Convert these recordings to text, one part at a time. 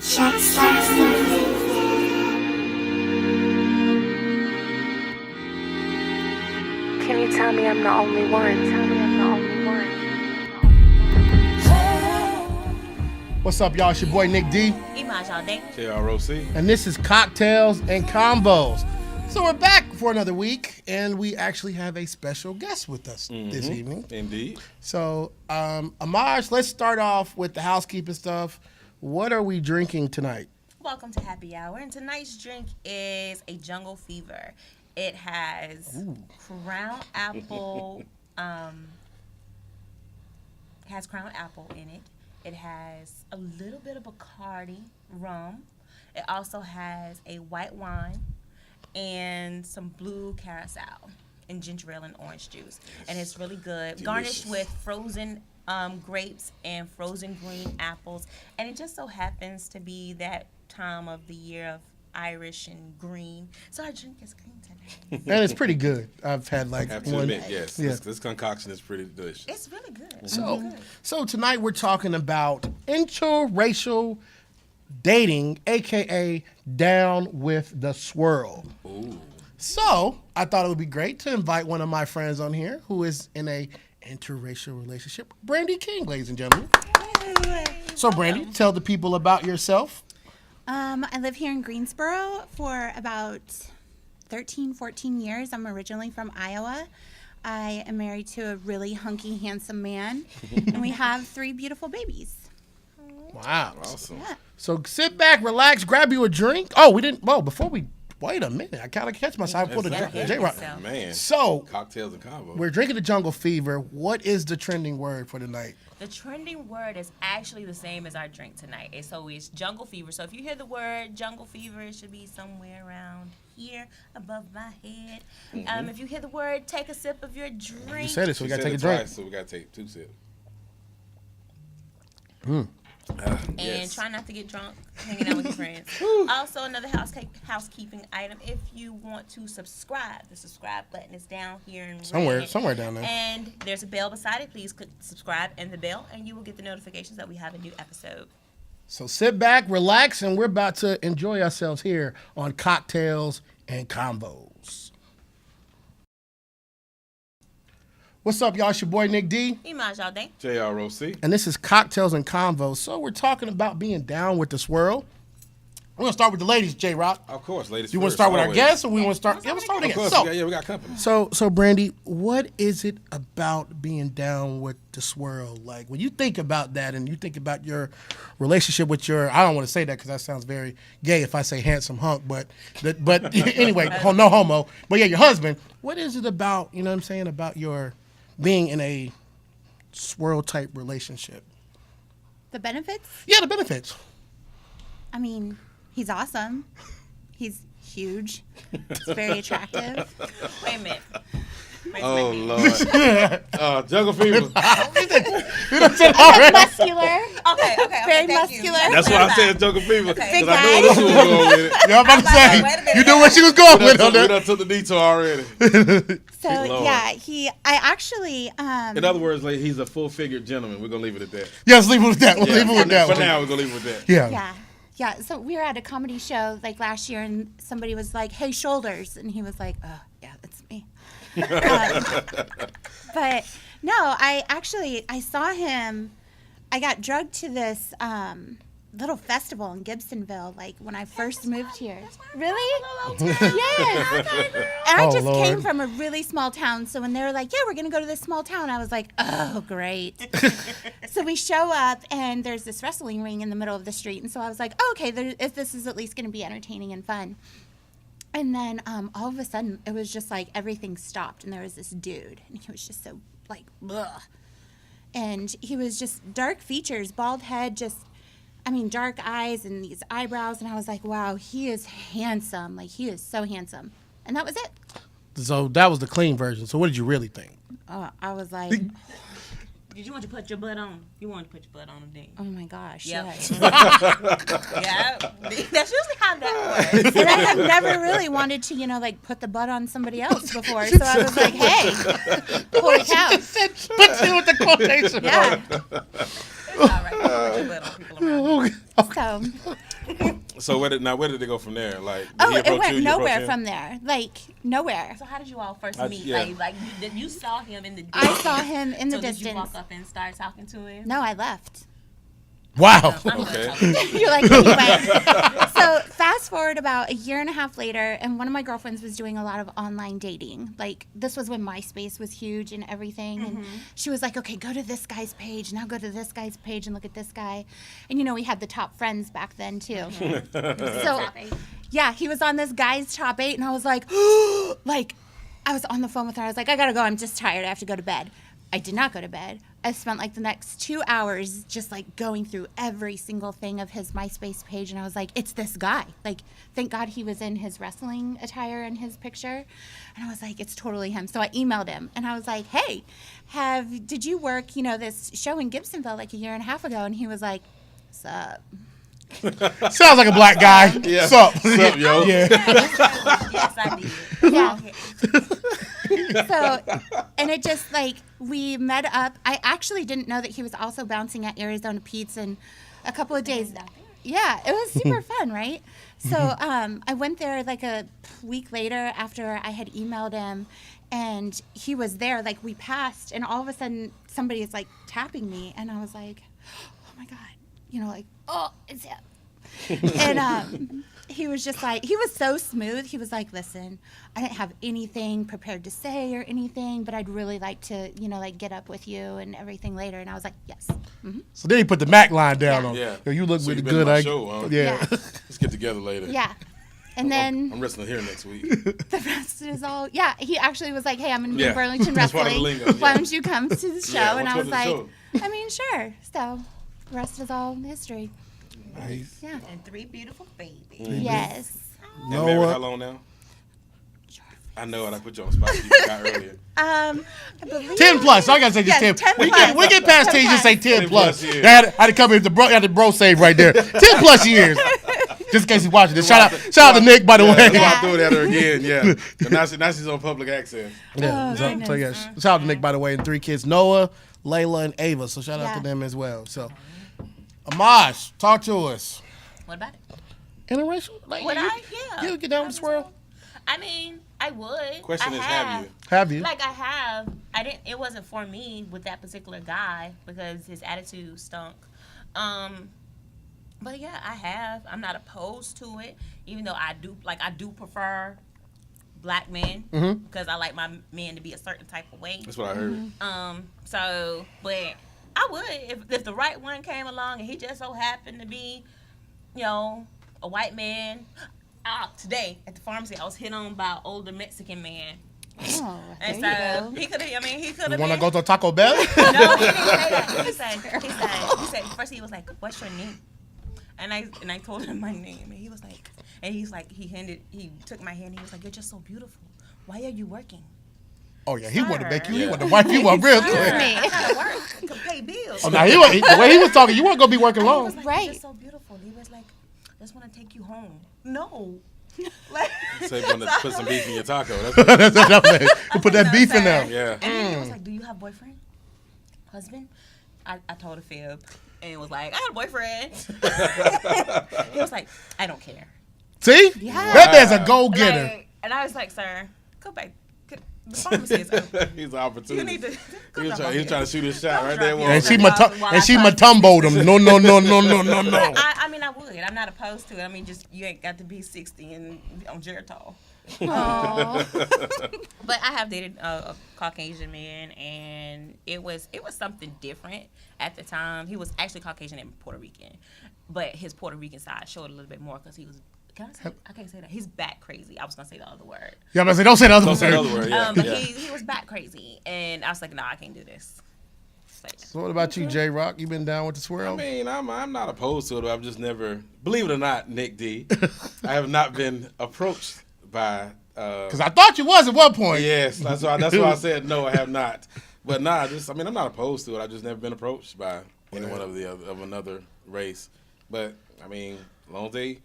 Can you tell me I'm the only one? Tell me I'm the only one. What's up, y'all? It's your boy Nick D. C.O.N.V.O.S. And this is Cocktails and Combos. So we're back for another week, and we actually have a special guest with us this evening. Indeed. So, Amaj, let's start off with the housekeeping stuff. What are we drinking tonight? Welcome to Happy Hour, and tonight's drink is a Jungle Fever. It has crown apple. Has crown apple in it. It has a little bit of Bacardi rum. It also has a white wine and some blue curacao and ginger ale and orange juice. And it's really good. Delicious. Garnished with frozen grapes and frozen green apples. And it just so happens to be that time of the year of Irish and green. So our drink is green today. And it's pretty good. I've had like I have to one. admit, yes. Yeah. This concoction is pretty delicious. It's really good. So tonight we're talking about interracial dating, aka down with the swirl. Ooh. So I thought it would be great to invite one of my friends on here who is in a interracial relationship, Brandy King, ladies and gentlemen. So Brandy, tell the people about yourself. I live here in Greensboro for about 13, 14 years. I'm originally from Iowa. I am married to a really hunky, handsome man, and we have 3 beautiful babies. Wow. Awesome. Yeah. So sit back, relax, grab you a drink. Oh, we didn't. Well, before we wait a minute, I kind of catch myself. I pulled Exactly. a J-Rock. Man. So Cocktails and combos. we're drinking the Jungle Fever. What is the trending word for tonight? The trending word is actually the same as our drink tonight. It's always Jungle Fever. So if you hear the word Jungle Fever, it should be somewhere around here above my head. If you hear the word, take a sip of your drink. You said it, so we She got to said take a it drink. twice, so we got to take 2 sips. And Yes. try not to get drunk hanging out with your friends. Also, another housekeeping item. If you want to subscribe, the subscribe button is down here in Somewhere red. down there. And there's a bell beside it. Please click subscribe and the bell, and you will get the notifications that we have a new episode. So sit back, relax, and we're about to enjoy ourselves here on Cocktails and Combos. What's up, y'all? It's your boy Nick D. Image all day. J.R.O.C. And this is Cocktails and Convos. So we're talking about being down with the swirl. We're going to start with the ladies, J-Rock. Of course, ladies. You want to first, start with our always. guests, or we want to start? Yeah, we'll start with Of the course, guests. we got company. So, Brandy, what is it about being down with the swirl? Like, when you think about that and you think about your relationship with your, I don't want to say that because that sounds very gay if I say handsome hunk, but anyway, no homo. But yeah, your husband, what is it about, you know what I'm saying, about your being in a swirl type relationship? The benefits? Yeah, the benefits. I mean, he's awesome. He's huge. He's very attractive. Wait a minute. Oh, Lord. Jungle Fever. Muscular. Okay. Very thank you. muscular. That's why I said Jungle Fever. Okay. Because I knew where she was going with it. Yeah, I'm about to Wait a say, minute. you knew where she was going with on We that. done took the detour already. So, Lord. yeah, I actually, In other words, like, he's a full-figured gentleman. We're going to leave it at that. Yes, leave it with that. We'll leave it with that For one. now, we're going to leave it with that. Yeah. yeah. So we were at a comedy show like last year, and somebody was like, "Hey, shoulders," and he was like, "Oh, yeah, that's me." But no, I saw him. I got drugged to this little festival in Gibsonville, like when I first moved here. Really? Yes. And I just came from a really small town, so when they were like, "Yeah, we're gonna go to this small town," I was like, "Oh, great." So we show up, and there's this wrestling ring in the middle of the street, and so I was like, oh, "Okay, this is at least gonna be entertaining and fun." And then all of a sudden, it was just like everything stopped, and there was this dude, and he was just so like, ugh. And he was just dark features, bald head, dark eyes and these eyebrows, and I was like, wow, he is handsome. Like, he is so handsome. And that was it. So that was the clean version. So what did you really think? I was like, Did you want to put your butt on? You wanted to put your butt on him, didn't oh my gosh, Yep. yes. you? Yeah. That's usually how that works. And I have never really wanted to, put the butt on somebody else before. So I was like, hey, holy cow. Put you with the quotation. Yeah. right. Put your butt on people around you. So, So where did they go from there? Like, did oh, he it approach went you, you nowhere approach him? from there. Like, nowhere. So how did you all first meet? yeah. Like you saw him in the I distance. saw him in the So did you distance. walk up and start talking to him? No, I left. Wow. I'm Okay. gonna talk to you. You're like, anyway. So fast forward about a year and a half later, and one of my girlfriends was doing a lot of online dating. Like, this was when MySpace was huge and everything. And she was like, okay, go to this guy's page. Now go to this guy's page and look at this guy. And, we had the top friends back then, too. So, yeah, he was on this guy's top 8, and I was like, like, I was on the phone with her. I was like, I gotta go. I'm just tired. I have to go to bed. I did not go to bed. I spent like the next 2 hours just like going through every single thing of his MySpace page, and I was like, it's this guy. Like, thank God he was in his wrestling attire in his picture. And I was like, it's totally him. So I emailed him, and I was like, hey, did you work, this show in Gibsonville like a year and a half ago? And he was like, sup? Sounds like a black guy. Yeah. Sup? Sup, yo? Yeah. Yes, I did. Yeah. So, and it just like, we met up. I actually didn't know that he was also bouncing at Arizona Pete's, and a couple of days. Yeah, it was super fun, right? So I went there like a week later after I had emailed him, and he was there. Like, we passed, and all of a sudden somebody is like tapping me, and I was like, oh my God, like, oh, it's him. And he was just like, he was so smooth. He was like, listen, I didn't have anything prepared to say or anything, but I'd really like to, like, get up with you and everything later. And I was like, yes. Mm-hmm. So then he put the Mac line down on. Yeah. Yo, you look So really you been good. on my show, huh? Yeah. Let's get together later. Yeah. And then I'm wrestling here next week. the rest is all, yeah, he actually was like, hey, I'm going to be Yeah. in Burlington That's part of the Wrestling. lingo, Why yeah. don't you come to the show? Yeah, and I why was don't you like, come to the I mean, sure. So the rest is all history. Nice. Yeah. And 3 beautiful babies. Yes. And married Noah. how long now? I know it. I put you on the spot. You forgot earlier. I believe 10 plus. So I gotta say just Yes, 10. 10 We plus. get past 10, 10 you just say plus. 10 10 plus. plus years. I had to come here with the bro save right there. 10 plus years. Just in case he's watching this. Shout out to Nick, by the way. That's why Yeah. I threw it at her again. Yeah. And now she's on public access. Yeah. Oh, So goodness. yeah, shout out to Nick, by the way, and 3 kids, Noah, Layla, and Ava. So shout out Yeah. to them as well. So, Amash, talk to us. What about it? Interracial? Like, Would you, I? Yeah. You get down with the swirl? I mean, I would. Question I is, have you? Have you? Like, I have. I didn't. It wasn't for me with that particular guy because his attitude stunk. But yeah, I have. I'm not opposed to it, even though I do prefer black men because I like my men to be a certain type of way. That's what I heard. So, but I would if the right one came along and he just so happened to be, a white man. Today at the pharmacy, I was hit on by an older Mexican man. Oh, there And you so go. he could have. I mean, he could You have. want to go to Taco Bell? No, he didn't say that. He said first he was like, "What's your name?" And I told him my name, and he was like, he took my hand, and he was like, "You're just so beautiful. Why are you working?" Oh, yeah. He wanted to make you. Yeah. He wanted to wipe you up real Excuse quick. me. I gotta work to pay bills. Oh, now, the way he was talking, you weren't going to be working He long. was like, Right. "You're just so beautiful." He was like, "I just want to take you home." No. Like, Say you want to put some beef in your taco. That's That's what I'm saying. You put that No, beef in sir. there. yeah. And then he was like, "Do you have boyfriend? Husband?" I told a fib and was like, "I got a boyfriend." He was like, "I don't care." See? Yeah. That man's a go-getter. Like, and I was like, "Sir, go back. The pharmacy is open. He's an You opportunity. need to." He was trying to shoot his shot right there. And she While I matumboed him. No. I mean, I would. I'm not opposed to it. I mean, just you ain't got to be 60 and on Geritol. Aw. But I have dated a Caucasian man, and it was something different at the time. He was actually Caucasian and Puerto Rican, but his Puerto Rican side showed a little bit more because he was. Can I say? I can't say that. He's back crazy. I was gonna say the other word. Yeah, I'm going to say, don't say the other Don't say word. another word. Yeah. But yeah. he was back crazy, and I was like, "No, I can't do this." So what about you, J-Rock? You been down with the I swirl? mean, I'm not opposed to it. I've just never, believe it or not, Nick D, I have not been approached by. Because I thought you was at one point. Yes, that's why I said no. I have not. But nah, I'm not opposed to it. I've just never been approached by anyone of another race. But I mean, as long as they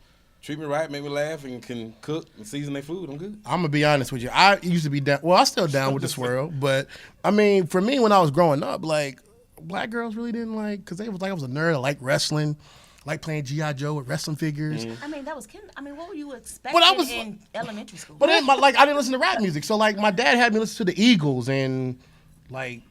treat me right, make me laugh, and can cook and season their food, I'm good. I'm going to be honest with you. I used to be down. Well, I'm still down with the swirl. But, I mean, for me, when I was growing up, like, black girls really didn't like, because they was like, I was a nerd. I like wrestling, like playing G.I. Joe with wrestling figures. I mean, that was what were you expecting in elementary school? But then, like, I didn't listen to rap music. So, like, my dad had me listen to the Eagles and, like,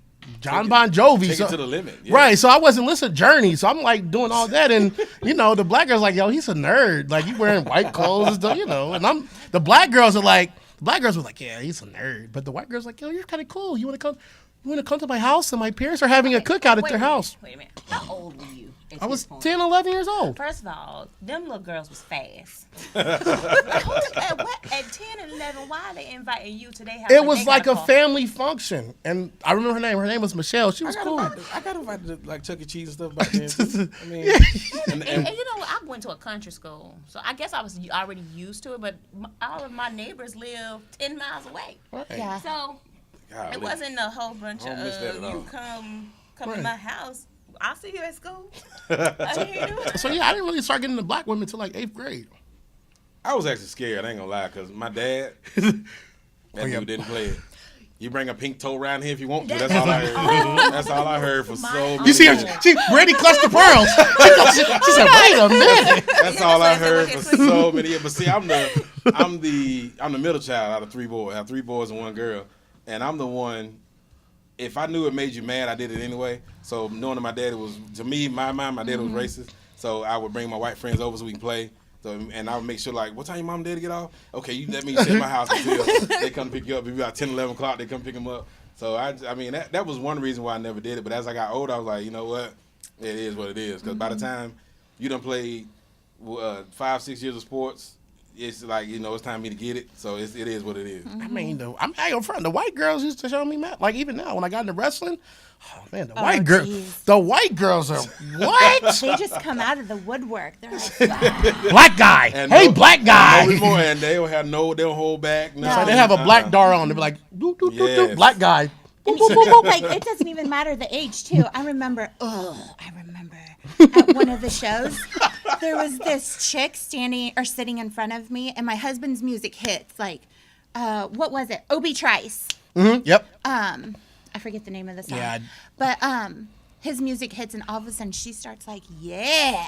John Bon Jovi. Take it to the limit. Yeah. Right. So I wasn't listening to Journey. So I'm, like, doing all that. And, you know, the black girls like, yo, he's a nerd. Like, he wearing white clothes and stuff, you know. And the black girls were like, yeah, he's a nerd. But the white girls like, yo, you're kind of cool. You want to come to my house? And my parents are having a cookout at their house. Wait a minute. How old were you? I was 10, 11 years old. First of all, them little girls was fast. At 10 and 11, why are they inviting you to their house? It was like a family function. And I remember her name. Her name was Michelle. She was cool. I got invited to like Chuck E. Cheese and stuff back then. I mean, and you know, I went to a country school, so I guess I was already used to it. But all of my neighbors live 10 miles away. Right. Yeah. So it wasn't a whole bunch of you come to my house. I'll see you at school. So yeah, I didn't really start getting into black women until like 8th grade. I was actually scared. I ain't gonna lie, cause my dad, that dude didn't play it. You bring a pink toe around here if you want to. That's all I heard. That's all I heard for so many You see her? years. Brandy clutched the pearls. She said, "Wait a minute." That's all I heard for so many years. But see, I'm the middle child out of 3 boys. I have 3 boys and 1 girl, and I'm the one. If I knew it made you mad, I did it anyway. So knowing that my dad was, to me, my dad was racist. So I would bring my white friends over so we can play. So, and I would make sure, like, what time your mom and dad get off? Okay, you let me stay at my house until they come pick you up. If about 10, 11 o'clock, they come pick them up. So I mean, that was one reason why I never did it. But as I got older, I was like, you know what? It is what it is. Because by the time you done played 5, 6 years of sports, it's like, you know, it's time for me to get it. So it is what it is. I mean, I'm not your friend. The white girls used to show me mad. Like even now, when I got into wrestling, oh man, the white girls are what? They just come out of the woodwork. They're like, wow. Black guy. Hey, black guy. And they don't hold back. No. So they have a black dar on. They be like, doo, doo, doo, doo, Yes. black guy. Like it doesn't even matter the age too. I remember at one of the shows there was this chick sitting in front of me, and my husband's music hits like what was it? Obi Trice. Mm-hmm. Yep. I forget the name of the song. Yeah. But his music hits, and all of a sudden she starts like, yeah.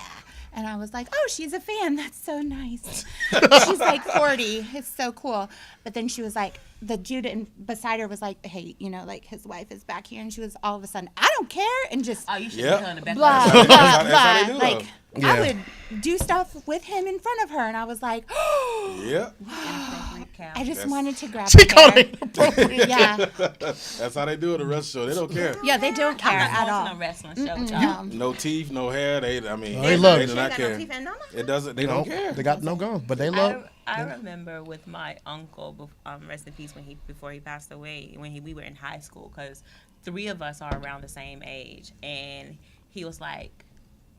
And I was like, oh, she's a fan. That's so nice. She's like 40. It's so cool. But then she was like, the dude beside her was like, hey, you know, like his wife is back here. And she was all of a sudden, I don't care. And just you should have done it back blah, then. blah, That's how they blah. do, Like, though. I would do stuff with him in front of her. And I was like, Yeah. I just wanted to grab She her called hair. it inappropriate. Yeah. That's how they do it. The wrestling show, they don't care. Yeah, they don't care I'm at not all. going to no wrestling show with y'all. No teeth, no hair. They They love they it. do not care. It doesn't. They don't care. They got no guns, but they love. I remember with my uncle, rest in peace, before he passed away, when we were in high school, because 3 of us are around the same age, and he was like,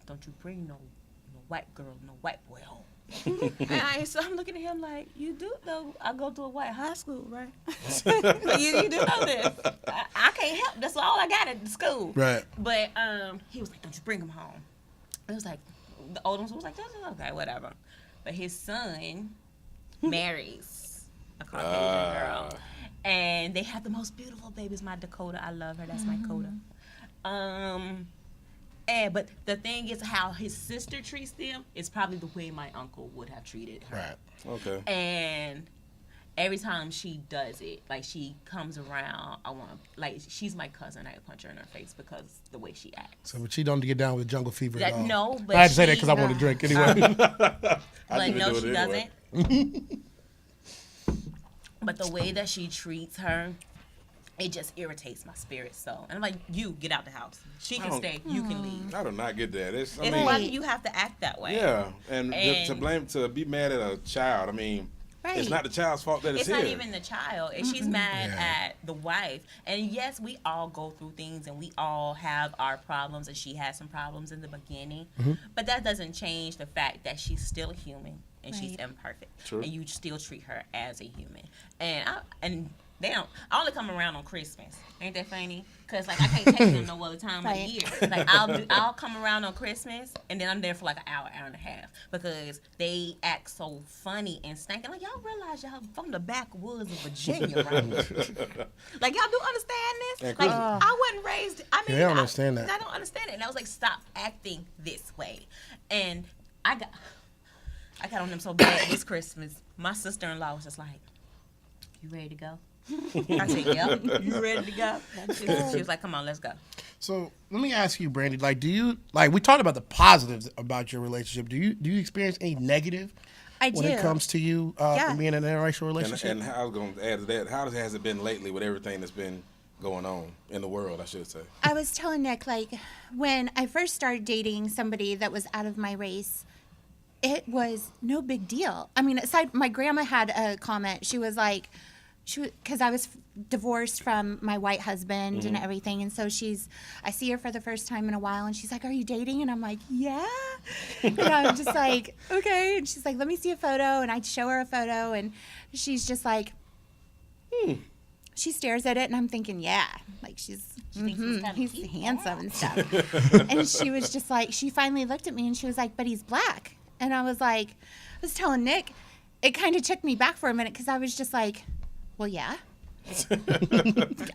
"Don't you bring no white girl, no white boy home." So I'm looking at him like, you do know I go to a white high school, right? So you do know this. I can't help. That's all I got at the school. Right. But he was like, don't you bring him home. It was like, the older one was like, okay, whatever. But his son marries a Caucasian girl. And they have the most beautiful babies. My Dakota, I love her. That's my Coda. But the thing is, how his sister treats them is probably the way my uncle would have treated her. Right. Okay. And every time she does it, like she comes around, she's my cousin. I punch her in her face because the way she acts. So, but she don't get down with jungle fever at all. No, but I had to say that because I want to drink anyway. But no, she anyway. doesn't. But the way that she treats her, it just irritates my spirit. So, and I'm like, you get out the house. She can stay. You can leave. I do not get that. It's why you have to act that way. Yeah, and to be mad at a child. I mean, Right. it's not the child's fault that it's It's not here. even the child. And she's mad at the wife. And yes, we all go through things and we all have our problems, and she had some problems in the beginning. But that doesn't change the fact that she's still a human and she's Right. imperfect. True. And you still treat her as a human. And They don't. I only come around on Christmas. Ain't that funny? Cause like I can't take them no other time of the year. Like I'll come around on Christmas and then I'm there for like an hour and a half because they act so funny and stank. Like y'all realize y'all from the backwoods of Virginia, right? Like y'all do understand this? And Like Christmas- I wasn't raised. I mean, They don't understand that. I don't understand it. And I was like, stop acting this way. And I got on them so bad this Christmas. My sister-in-law was just like, "You ready to go?" I said, "Yep." "You ready to go?" She was like, "Come on, let's go." So let me ask you, Brandy. Like, do you like? We talked about the positives about your relationship. Do you experience any negative I when do. it comes to you being in an interracial relationship? And I was going to add to that, how has it been lately with everything that's been going on in the world, I should say? I was telling Nick, like, when I first started dating somebody that was out of my race, it was no big deal. I mean, aside, my grandma had a comment. She was like, because I was divorced from my white husband and everything, and so I see her for the first time in a while, and she's like, "Are you dating?" And I'm like, "Yeah," and I'm just like, "Okay," and she's like, "Let me see a photo," and I'd show her a photo, and she's just like, She stares at it, and I'm thinking, yeah, like he's handsome and stuff. And she was just like, she finally looked at me, and she was like, "But he's black," and I was like, I was telling Nick, it kind of took me back for a minute because I was just like, well, yeah.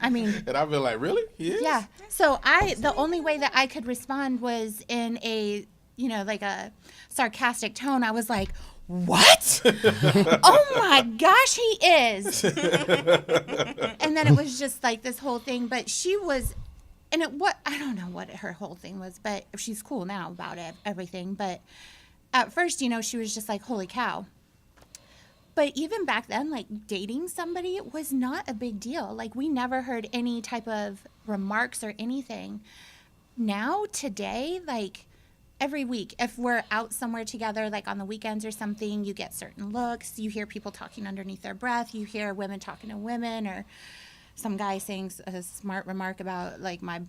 I mean, And I've been like, really? He is? yeah. So the only way that I could respond was in a, like a sarcastic tone. I was like, what? Oh my gosh, he is. And then it was just like this whole thing, but she was, I don't know what her whole thing was, but she's cool now about it, everything. But at first, she was just like, holy cow. But even back then, like, dating somebody was not a big deal. Like, we never heard any type of remarks or anything. Now, today, like, every week, if we're out somewhere together, like on the weekends or something, you get certain looks. You hear people talking underneath their breath. You hear women talking to women, or some guy saying a smart remark about, like, my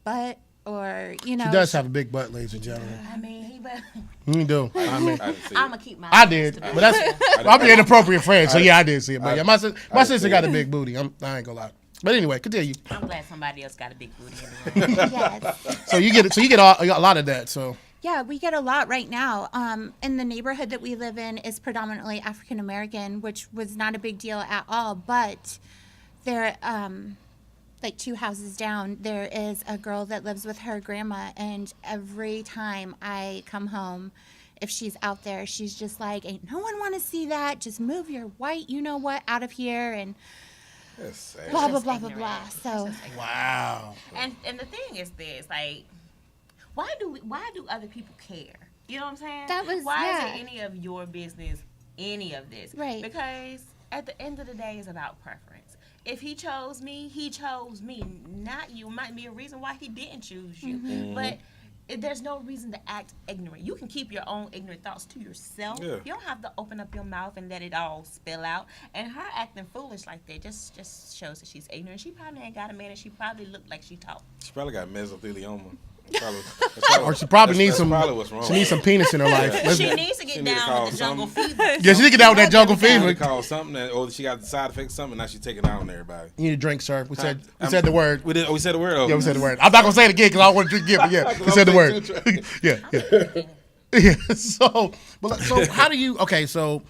butt. Or, She does have a big butt, ladies and gentlemen. I mean, he better. You do. I mean, I didn't see I'm it. gonna keep my. I did, but I'm being an appropriate friend, so yeah, I did see it. But yeah, my sister see got it. a big booty. I ain't gonna lie. But anyway, continue. I'm glad somebody else got a big booty in the room. Yes. So you get a lot of that. So Yeah, we get a lot right now. In the neighborhood that we live in is predominantly African American, which was not a big deal at all. But there, like 2 houses down, there is a girl that lives with her grandma, and every time I come home, if she's out there, she's just like, "Ain't no one want to see that. Just move your white, out of here," and That's sad. blah blah Just blah blah ignorant. blah. It's So just ignorant. wow. And the thing is this, like, why do other people care? You know what I'm saying? That was- why yeah. is it any of your business, any of this? Right. Because at the end of the day, it's about preference. If he chose me, he chose me, not you. Might be a reason why he didn't choose you, but there's no reason to act ignorant. You can keep your own ignorant thoughts to yourself. Yeah. You don't have to open up your mouth and let it all spill out. And her acting foolish like that just shows that she's ignorant. She probably ain't got a man, and she probably looked like she talked. She probably got mesothelioma. Or she probably needs some. Probably what's wrong. She needs some penis in her life. Let's- She needs to She get need to down call with the jungle something. fever. yeah, she need to get out with that jungle She fever. called something, or she got the side effect of something. Now she's taking it out on everybody. You need a drink, sir. We said I'm- the word. We did. Oh, we said the word. Oh, Yeah, we said the word. I'm not gonna say it again because I don't want to drink again. But yeah, we said the word. yeah. Yeah. So how do you? Okay, so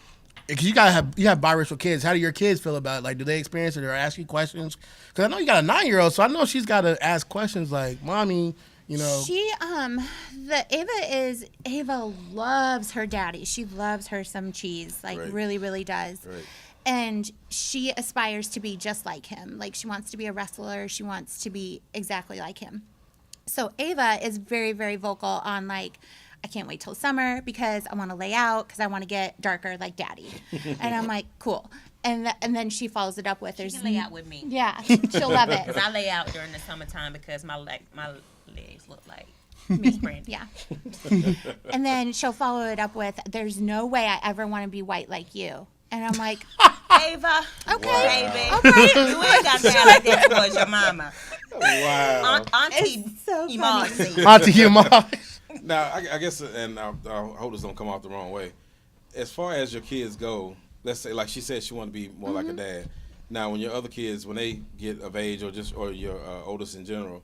because you have biracial kids, how do your kids feel about it? Like, do they experience it or ask you questions? Because I know you got a 9-year-old, so I know she's got to ask questions like, "Mommy, she, Ava loves her daddy. She loves her some cheese, like Right. really, really does. Right. And she aspires to be just like him. Like, she wants to be a wrestler. She wants to be exactly like him. So Ava is very, very vocal on, like, I can't wait till summer because I want to lay out because I want to get darker like daddy. And I'm like, cool. And then she follows it up with, She can lay out with me. yeah, she'll love it. Because I lay out during the summertime because my legs look like Miss Brandy. Yeah. And then she'll follow it up with, there's no way I ever want to be white like you. And I'm like, Ava, okay. baby, you ain't got that like that towards your mama. Wow. Auntie It's so funny. Emarcy. Auntie Yuma?" Now, I guess, and I hope this don't come off the wrong way. As far as your kids go, let's say, like she said, she want to be more like a dad. Now, when your other kids, when they get of age, or your oldest in general,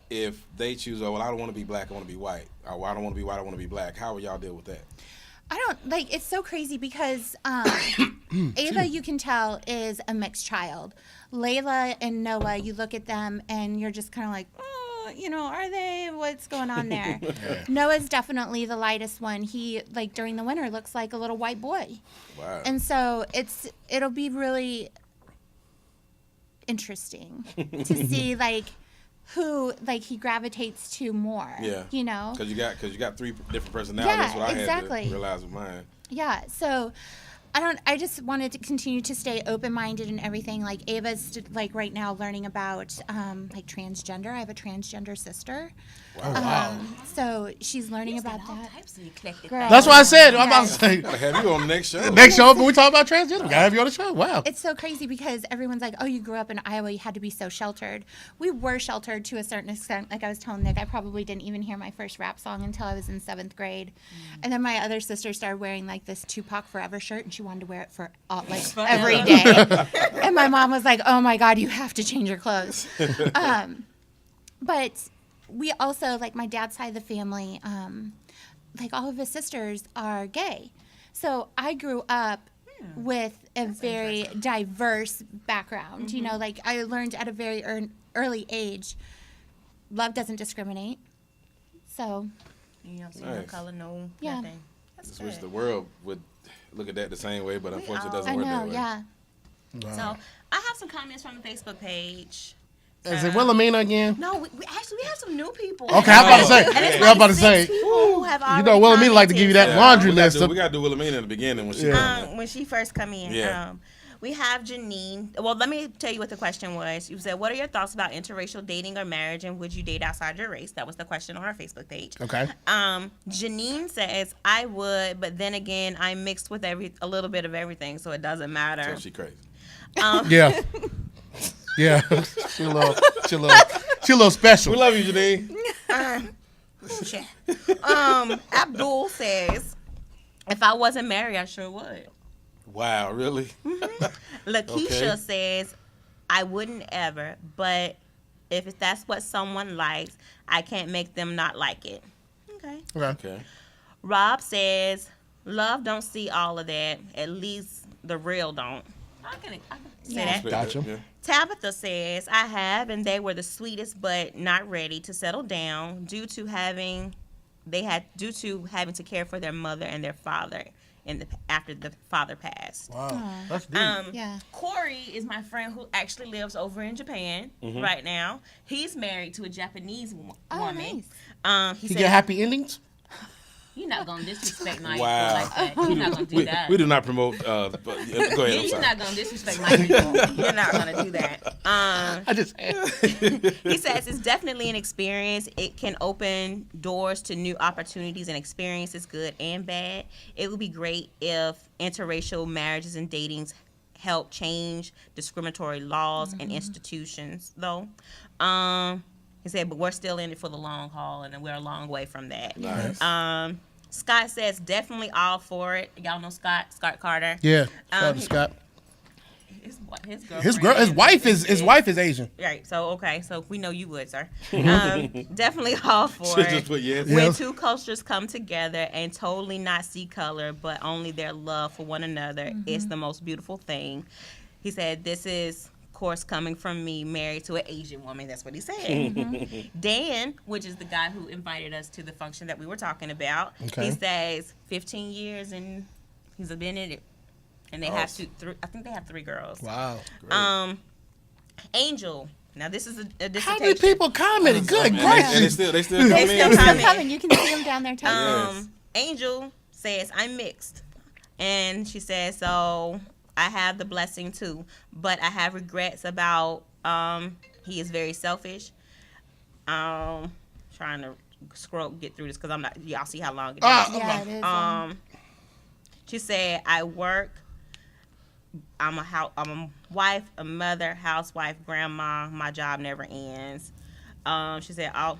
if they choose, oh, well, I don't want to be black, I want to be white, or I don't want to be white, I want to be black, how will y'all deal with that? I don't like. It's so crazy because Ava, you can tell, is a mixed child. Layla and Noah, you look at them and you're just kind of like, oh, are they? What's going on there? Noah's definitely the lightest one. He, like, during the winter looks like a little white boy. Wow. And so it'll be really interesting to see like who like he gravitates to more. Yeah. Because you got 3 different personalities. Yeah, That's what I exactly. had to realize with mine. Yeah. So I just wanted to continue to stay open-minded and everything. Like Ava's like right now learning about like transgender. I have a transgender sister. Oh, wow. So she's learning about all that. types of eclectic Girl. things. That's what I said. I'm about to say. Gotta have you on the next show. Next show, when we talk about transgender, we gotta have you on the show. Wow. It's so crazy because everyone's like, oh, you grew up in Iowa, you had to be so sheltered. We were sheltered to a certain extent. Like I was telling Nick, I probably didn't even hear my first rap song until I was in 7th grade. And then my other sister started wearing like this Tupac Forever shirt, and she wanted to wear it for every day. And my mom was like, oh my God, you have to change your clothes. But we also, like my dad's side of the family, like all of his sisters are gay. So I grew up with a very diverse background. Like I learned at a very early age, love doesn't discriminate. So, You don't see no color, no Yeah. nothing. That's Just wish good. the world would look at that the same way, but unfortunately it I doesn't work know, that way. yeah. So I have some comments from the Facebook page. Is it Wilhelmina again? No, we have some new people. Okay, I'm about to say. And it's I'm about to 6 say. people who have already Wilhelmina like to give you that commented. laundry we gotta list. do- We got to do Wilhelmina in the beginning when she When she first come in. Yeah. We have Janine. Well, let me tell you what the question was. You said, what are your thoughts about interracial dating or marriage, and would you date outside your race? That was the question on our Facebook page. Okay. Janine says, I would, but then again, I'm mixed with a little bit of everything, so it doesn't matter. So she crazy. Yeah. Yeah. She a little special. We love you, Janine. Abdul says, if I wasn't married, I sure would. Wow, really? Lakeisha Okay. says, I wouldn't ever, but if that's what someone likes, I can't make them not like it. Okay. Okay. Rob says, love don't see all of that. At least the real don't. I can say that. Gotcha. Yeah. Tabitha says, I have, and they were the sweetest, but not ready to settle down due to having to care for their mother and their father after the father passed. Wow. That's deep. Yeah. Corey is my friend who actually lives over in Japan right now. He's married to a Japanese woman. He You said, get happy endings? you're not going to disrespect my Wow. people like that. You're not going to do that. We do not promote. Go ahead. I'm You're sorry. not going to disrespect my people. You're not going to do that. I just. He says it's definitely an experience. It can open doors to new opportunities and experiences, good and bad. It would be great if interracial marriages and datings help change discriminatory laws and institutions, though. He said, but we're still in it for the long haul, and we're a long way from that. Nice. Scott says definitely all for it. Y'all know Scott Carter. Yeah. Shout out to Scott. His His wife is Asian. Right. So we know you would, sir. Definitely all for Should it. just put yes. When two cultures come together and totally not see color, but only their love for one another, it's the most beautiful thing. He said, this is, of course, coming from me, married to an Asian woman. That's what he said. Dan, which is the guy who invited us to the function that we were talking about, Okay. he says 15 years and he's been in it. And they have I think they have 3 girls. Wow. Angel. Now this is a dissertation. How many people commented? Good And gracious. they still They come still in. comment. Coming. You can see them down there. Yes. Angel says, I'm mixed. And she says, so I have the blessing too. But I have regrets about he is very selfish. Trying to get through this because I'm not, y'all see how long it is. Yeah, it is. She said, I work. I'm a wife, a mother, housewife, grandma. My job never ends. She said, all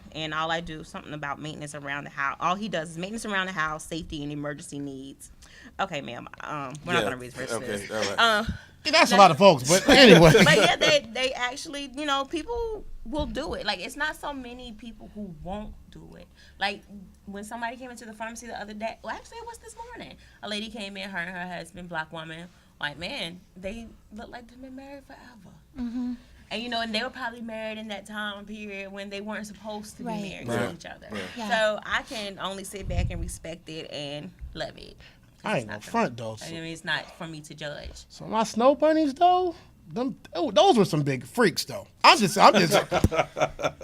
I do something about maintenance around the house. All he does is maintenance around the house, safety, and emergency needs. Okay, ma'am. We're not gonna read the rest of this. Okay, all right. That's a lot of folks, but anyway. But yeah, they actually, people will do it. Like, it's not so many people who won't do it. Like, when somebody came into the pharmacy the other day, well, actually, it was this morning. A lady came in, her and her husband, black woman, white man. They look like they've been married forever. Mm-hmm. And, and they were probably married in that time period when they weren't supposed to be married to each other. Right. Yeah. So I can only sit back and respect it and love it. I ain't no front though. I mean, it's not for me to judge. So my snow bunnies though, those were some big freaks though. I'm just. I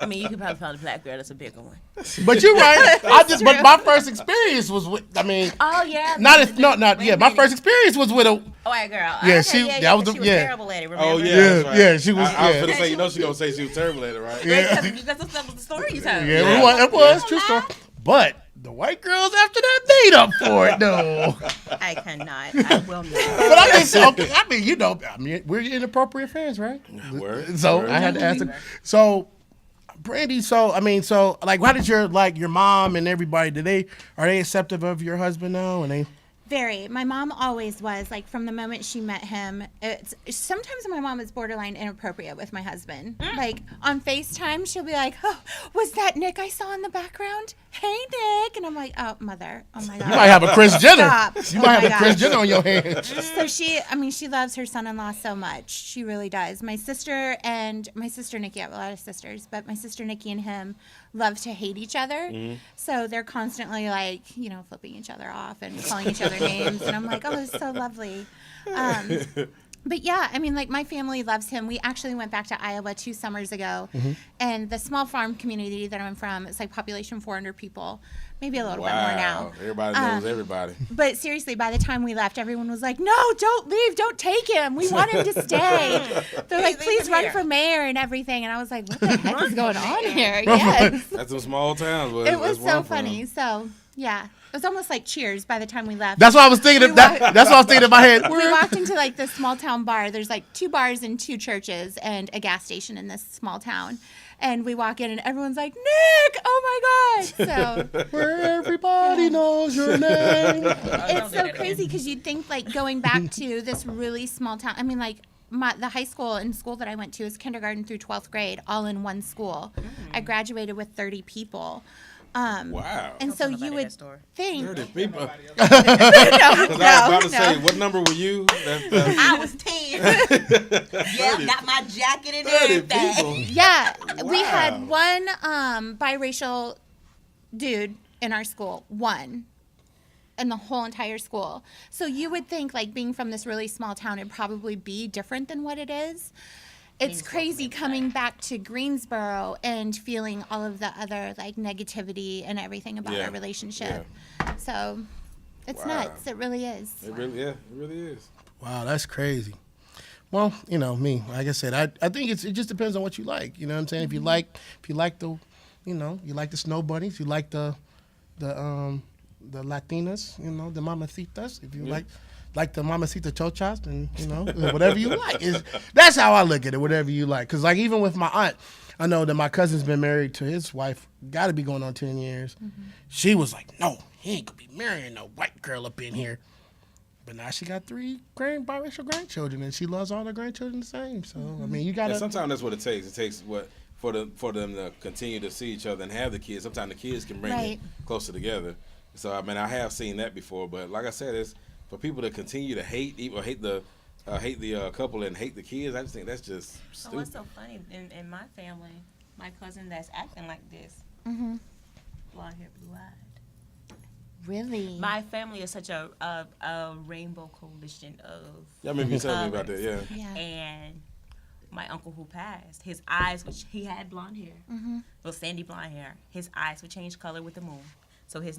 mean, you could probably find a black girl that's a bigger one. But you're right. But my first experience was with. I mean. Oh yeah. My first experience was with a white girl. Yeah, okay, that was she was terrible at it. Remember? Oh yeah, right. Yeah. She was. I was gonna say, she gonna say she was terrible at it, right? Yeah. Because that was the story you told. Yeah, it was true story. But the white girls after that, they up for it though. I cannot. I will not. But I mean, we're inappropriate fans, right? Word. So Word. I had to ask them. So, Brandy, like, how did your mom and everybody? Are they accepting of your husband now? And they. Very. My mom always was, like, from the moment she met him. Sometimes my mom is borderline inappropriate with my husband. Like, on FaceTime, she'll be like, oh, was that Nick I saw in the background? Hey, Nick. And I'm like, oh, mother. Oh, my God. You might have a Kris Jenner. Stop. You might have a Kris Jenner on your hands. So she loves her son-in-law so much. She really does. My sister Nikki, I have a lot of sisters, but my sister Nikki and him love to hate each other. Mm-hmm. So they're constantly like, flipping each other off and calling each other names. And I'm like, oh, it's so lovely. But yeah, I mean, like, my family loves him. We actually went back to Iowa 2 summers ago, and the small farm community that I'm from, it's like population 400 people, maybe a little bit more now. Everybody knows everybody. But seriously, by the time we left, everyone was like, no, don't leave, don't take him. We want him to stay. They're like, please run for mayor and everything. And I was like, what the heck is going on here? Yes. That's some small towns. It was so funny. So, yeah. It was almost like Cheers by the time we left. That's what I was thinking. That's what I was thinking in my head. We walked into like this small town bar. There's like 2 bars and 2 churches and a gas station in this small town. And we walk in and everyone's like, Nick, oh my God. So where everybody knows your name. It's so crazy because you'd think like going back to this really small town. I mean, like, the high school and school that I went to is kindergarten through 12th grade, all in one school. I graduated with 30 people. Wow. And so you would think. 30 people. No, I was about to say, what number were you? I was 10. Yeah, got my jacket and everything. Yeah. Wow. We had one biracial dude in our school. One. In the whole entire school. So you would think, like, being from this really small town, it'd probably be different than what it is. It's crazy coming back to Greensboro and feeling all of the other, like, negativity and everything about our relationship. Yeah. So it's nuts. It really is. It really is. Wow, that's crazy. Well, me, like I said, I think it just depends on what you like. You know what I'm saying? Mm-hmm. If you like the, you like the snow bunnies, you like the Latinas, the mamacitas, if you like the mamacita chochas, and whatever you like. That's how I look at it, whatever you like. Because, like, even with my aunt, I know that my cousin's been married to his wife, got to be going on 10 years. Mm-hmm. She was like, no, he ain't going to be marrying no white girl up in here. But now she got 3 biracial grandchildren, and she loves all her grandchildren the same. So, I mean, you got to... sometimes that's what it takes. It takes for them to continue to see each other and have the kids. Sometimes the kids can bring it closer together. So, I mean, I have seen that before. But like I said, it's for people to continue to hate the couple and hate the kids. I just think that's just stupid. What's so funny in my family, my cousin that's acting like this, blonde hair, blue eyed. Really? My family is such a rainbow coalition of. Yeah, I remember you telling me about that. Yeah. And my uncle who passed, his eyes, which he had blonde hair, well, sandy blonde hair. His eyes would change color with the moon, so his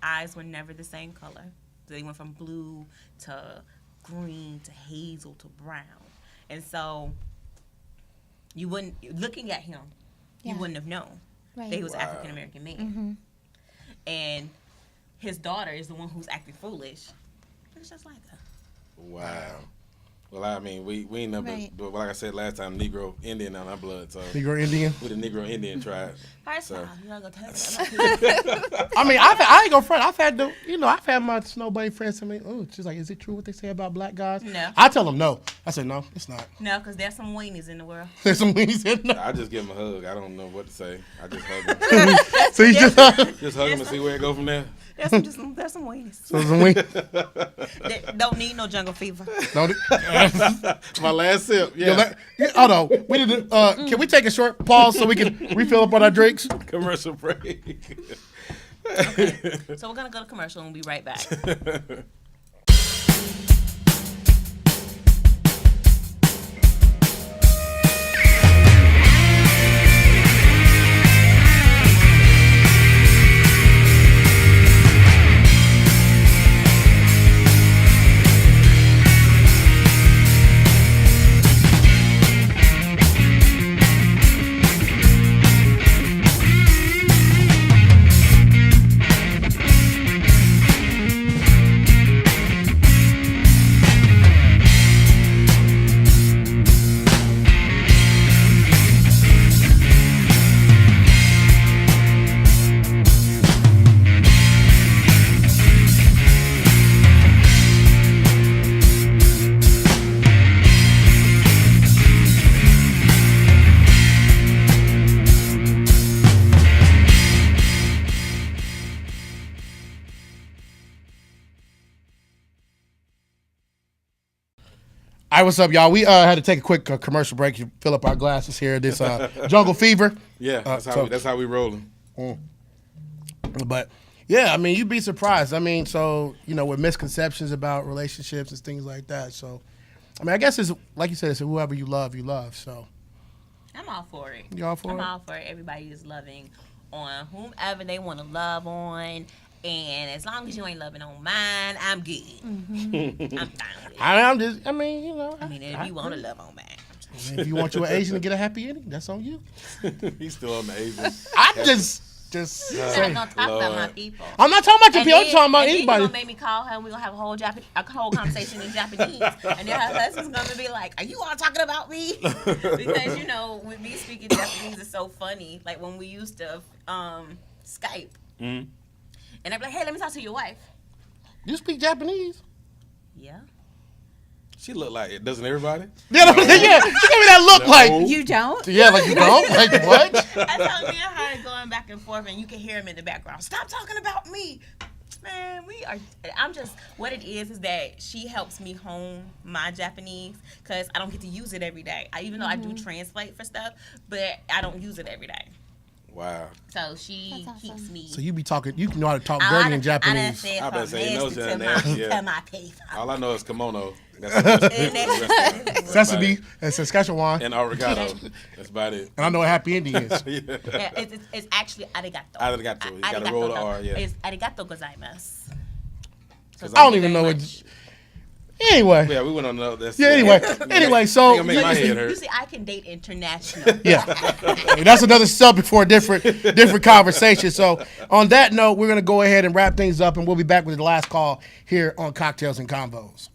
eyes were never the same color. They went from blue to green to hazel to brown. And so looking at him, you wouldn't have known that he was African American man. Mm-hmm. And his daughter is the one who's acting foolish. It's just like her. Wow. Well, I mean, we ain't never, Right. but like I said last time, Negro Indian on our blood, so Negro Indian. we the Negro Indian tribe. First So. off, you're not gonna tell me that. I mean, I ain't gonna front. I've had my snow bunny friends tell me, oh, she's like, is it true what they say about black guys? No. I tell them no. I said, no, it's not. No, because there's some weenies in the world. There's some weenies in there. I just give him a hug. I don't know what to say. I just hug him. So you just Just hug him and see where it go from there. There's some weenies. so some weenies. They don't need no jungle fever. Don't My last sip. Yeah. Hold on. We need to, can we take a short pause so we can refill up on our drinks? Commercial break. So we're gonna go to commercial and we'll be right back. All right, what's up, y'all? We had to take a quick commercial break to fill up our glasses here. This Jungle Fever. Yeah, that's how we rolling. But yeah, I mean, you'd be surprised. I mean, so with misconceptions about relationships and things like that. So, I mean, I guess it's like you said, it's whoever you love, you love. So, I'm all for it. You all for I'm it? all for it. Everybody is loving on whomever they want to love on. And as long as you ain't loving on mine, I'm good. Mm-hmm. I'm fine with it. I'm just, I mean, I mean, if you want to love on mine. if you want your Asian to get a happy ending, that's on you. He's still on the Asian. I'm just I'm saying. not gonna talk about my Lord. people. I'm not talking about your people. I'm talking about and then anybody. you gonna make me call her and we're gonna have a whole conversation in Japanese. And then her husband's gonna be like, are you all talking about me? Because, with me speaking Japanese is so funny. Like when we used to Skype. Mm-hmm. And I'd be like, hey, let me talk to your wife. You speak Japanese? Yeah. She look like it, doesn't everybody? Yeah, yeah. Give me that look like. You don't? Yeah, like you don't? Like what? That's how me and her going back and forth, and you can hear him in the background. Stop talking about me. Man, what it is that she helps me hone my Japanese because I don't get to use it every day. Even though I do translate for stuff, but I don't use it every day. Wow. So she That's awesome. keeps me. So you be talking, you know how to talk dirty in Japanese. I better say, no, to my face. All I know is kimono. Sesame and Saskatchewan. And oregano. That's about it. And I know what happy ending is. Yeah. Yeah, it's actually arigato. Arigato. You gotta roll the R, yeah. It's arigato gozaimasu. So I don't thank you even know very what. much. Anyway. Yeah, we went on that's Yeah, anyway, so. Gonna make my head You hurt. see, I can date international. Yeah. Hey, that's another subject for a different conversation. So on that note, we're gonna go ahead and wrap things up, and we'll be back with the last call here on Cocktails and Convos.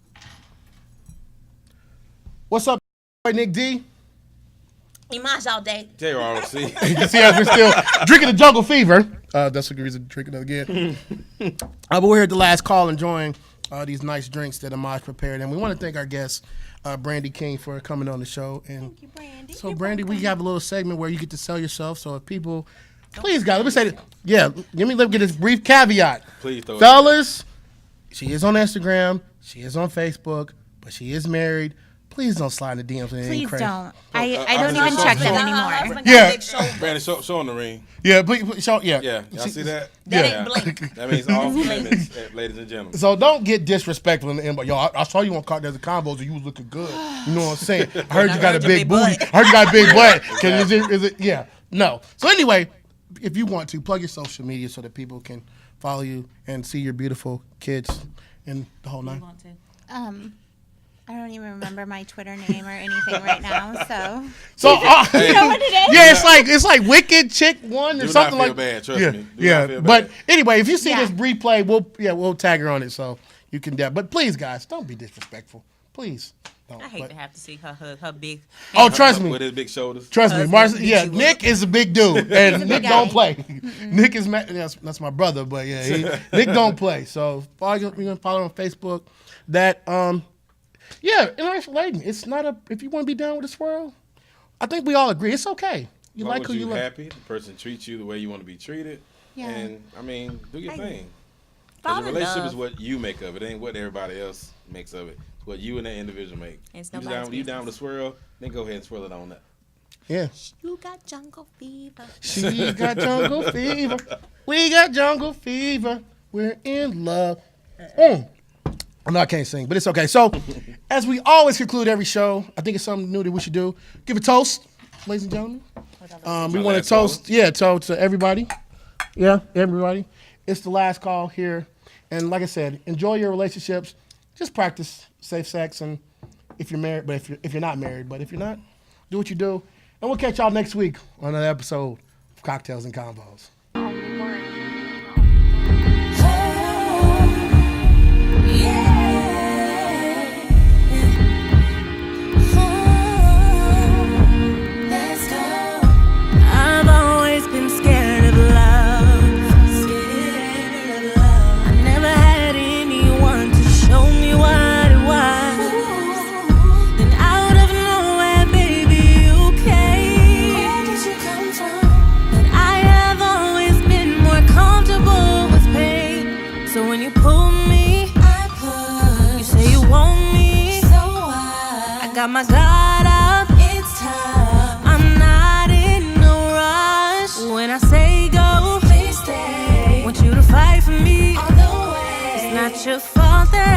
What's up, Nick D? Image all day. JROC. You can see us, we're still drinking the Jungle Fever. That's the reason to drink it again. But we're here at the last call enjoying these nice drinks that Image prepared. And we want to thank our guest, Brandy King, for coming on the show. And Thank you, Brandy. so, Brandy, we have a little segment where you get to sell yourself. So if people, please, guys, let me say that. Yeah, let me get this brief caveat. Please throw it Fellas, she is on Instagram. She is on Facebook. But she is married. Please don't slide in the DMs. Please crazy. don't. I don't I'm even so check sorry. them Her anymore. husband got Yeah. big shoulders. Brandon, show on the ring. Yeah, please, show, yeah. Yeah, y'all see that? That Yeah. ain't blink. That means all limits, ladies and gentlemen. So don't get disrespectful in the inbox. Yo, I saw you on Cocktails and Combos and you was looking good. You know what I'm saying? I heard you got a your big big booty. butt. I heard you got a big butt. Is it? Yeah. No. So anyway, if you want to, plug your social media so that people can follow you and see your beautiful kids and the whole nine. I don't even remember my Twitter name or anything right now. So So you know what it is? yeah, it's like Wicked Chick One or Do something not feel like bad, trust yeah, me. Do not yeah. feel But bad. anyway, if you see Yeah. this replay, we'll tag her on it so you can. But please, guys, don't be disrespectful. Please. Don't. I hate But- to have to see her hug her big. Oh, trust me. With his big shoulders. Trust me, Husband yeah, beat you Nick is a big dude, and a Nick big don't guy. play. Nick is that's my brother, but yeah, Nick don't play. So you can follow on Facebook. That yeah, interracial dating. It's not a if you want to be down with the swirl. I think we all agree it's okay. You As long like as who you like. happy, the person treats you the way you want to be treated, Yeah. and I mean, do your thing. 'Cause Fall a in relationship love. is what you make of it. It ain't what everybody else makes of it. It's what you and that individual make. It's You nobody's you down with business. the swirl, then go ahead and swirl it on up. Yeah. You got jungle fever. She got jungle fever. We got jungle fever. We're in love. No, I can't sing, but it's okay. So, as we always conclude every show, I think it's something new that we should do. Give a toast, ladies and gentlemen. We My want to last call? toast, toast to everybody. Yeah, everybody. It's the last call here. And like I said, enjoy your relationships. Just practice safe sex, and if you're married, but if you're not married, but if you're not, do what you do. And we'll catch y'all next week on another episode of Cocktails and Convos. Only one. I've always been scared of love. I never had anyone to show me what it was. Then out of nowhere, baby, you came. Where did you come from? But I have always been more comfortable with pain. So when you pull me, I push. You say you want me, so I got my guard up. It's time. I'm not in no rush. When I say go, please stay. Want you to fight for me all the way. It's not your fault that